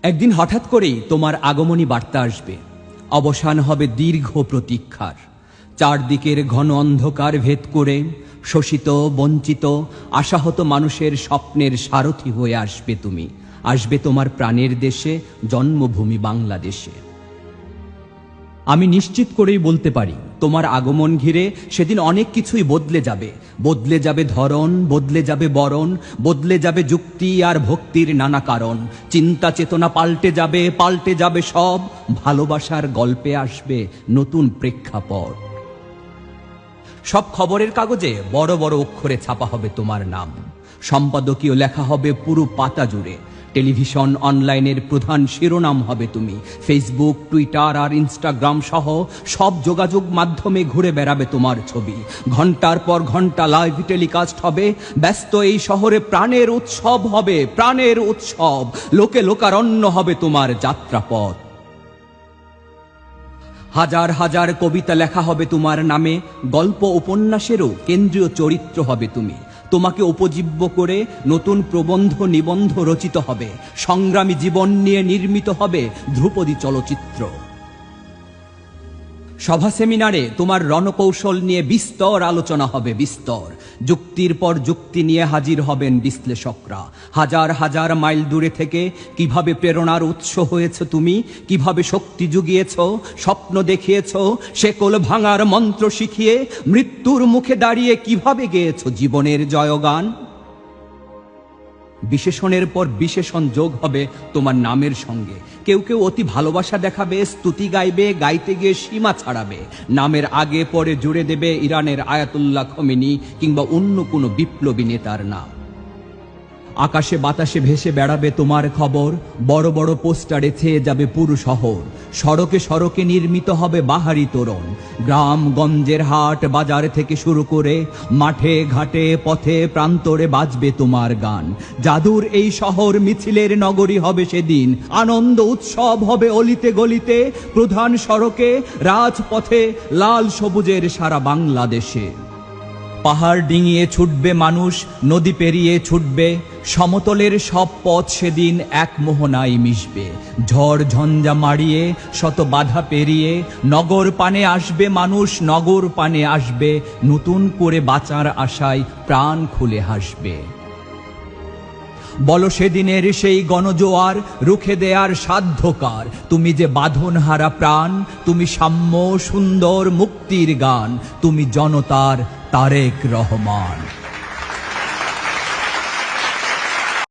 একদিন হঠাৎ করেই তোমার আগমনী বার্তা আসবে। অবসান হবে দীর্ঘ প্রতীক্ষার। চারদিকের ঘন অন্ধকার ভেদ করে শোষিত, বঞ্চিত, আশাহত মানুষের স্বপ্নের সারথি হয়ে আসবে তুমি। আসবে তোমার প্রাণের দেশে, জন্মভূমি বাংলাদেশে। আমি নিশ্চিত করেই বলতে পারি, তোমার আগমন ঘিরে সেদিন অনেক কিছুই বদলে যাবে। বদলে যাবে ধরন, বদলে যাবে বরণ, বদলে যাবে যুক্তি আর ভক্তির নানা কারণ। চিন্তা চেতনা পাল্টে যাবে সব। ভালোবাসার গল্পে আসবে নতুন প্রেক্ষাপট। সব খবরের কাগজে বড় বড় অক্ষরে ছাপা হবে তোমার নাম। সম্পাদকীয় লেখা হবে পুরো পাতা জুড়ে। টেলিভিশন, অনলাইনের প্রধান শিরোনাম হবে তুমি। ফেসবুক, টুইটার আর ইনস্টাগ্রাম সহ সব যোগাযোগ মাধ্যমে ঘুরে বেড়াবে তোমার ছবি। ঘন্টার পর ঘন্টা লাইভ টেলিকাস্ট হবে। ব্যস্ত এই শহরে প্রাণের উৎসব হবে, প্রাণের উৎসব। লোকে লোকারণ্য হবে তোমার যাত্রাপথ। হাজার হাজার কবিতা লেখা হবে তোমার নামে। গল্প উপন্যাসেরও কেন্দ্রীয় চরিত্র হবে তুমি। তোমাকে উপজীব্য করে নতুন প্রবন্ধ নিবন্ধ রচিত হবে। সংগ্রামী জীবন নিয়ে নির্মিত হবে ধ্রুপদী চলচ্চিত্র। সভা সেমিনারে তোমার রণকৌশল নিয়ে বিস্তর আলোচনা হবে, বিস্তর। যুক্তির পর যুক্তি নিয়ে হাজির হবেন বিশ্লেষকরা। হাজার হাজার মাইল দূরে থেকে কিভাবে প্রেরণার উৎস হয়েছ তুমি, কিভাবে শক্তি জুগিয়েছ, স্বপ্ন দেখিয়েছ, শেকল ভাঙার মন্ত্র শিখিয়ে মৃত্যুর মুখে দাঁড়িয়ে কিভাবে গেয়েছ জীবনের জয়গান। বিশেষণের পর বিশেষণ যোগ হবে তোমার নামের সঙ্গে। কেউ কেউ অতি ভালোবাসা দেখাবে, স্তুতি গাইবে, গাইতে গিয়ে সীমা ছাড়াবে। নামের আগে পরে জুড়ে দেবে ইরানের আয়াতুল্লাহ খোমেনি কিংবা অন্য কোনো বিপ্লবী নেতার নাম। আকাশে বাতাসে ভেসে বেড়াবে তোমার খবর। বড় বড় পোস্টারে ছেয়ে যাবে পুরো শহর। সড়কে সড়কে নির্মিত হবে বাহারি তোরণ। গ্রাম গঞ্জের হাট বাজার থেকে শুরু করে মাঠে ঘাটে পথে প্রান্তরে বাজবে তোমার গান। জাদুর এই শহর মিছিলের নগরী হবে সেদিন। আনন্দ উৎসব হবে অলিতে গলিতে, প্রধান সড়কে, রাজপথে, লাল সবুজের সারা বাংলাদেশে। পাহাড় ডিঙিয়ে ছুটবে মানুষ, নদী পেরিয়ে ছুটবে। সমতলের সব পথ সেদিন এক মোহনায় মিশবে। ঝড় ঝঞ্ঝা মাড়িয়ে শত বাধা পেরিয়ে নগর পানে আসবে মানুষ, নগর পানে আসবে। নতুন করে বাঁচার আশায় প্রাণ খুলে হাসবে। বলো সেদিনের সেই গণজোয়ার রুখে দেয়ার সাধ্যকার। তুমি যে বাঁধন হারা প্রাণ, তুমি সাম্য সুন্দর মুক্তির গান, তুমি জনতার তারেক রহমান।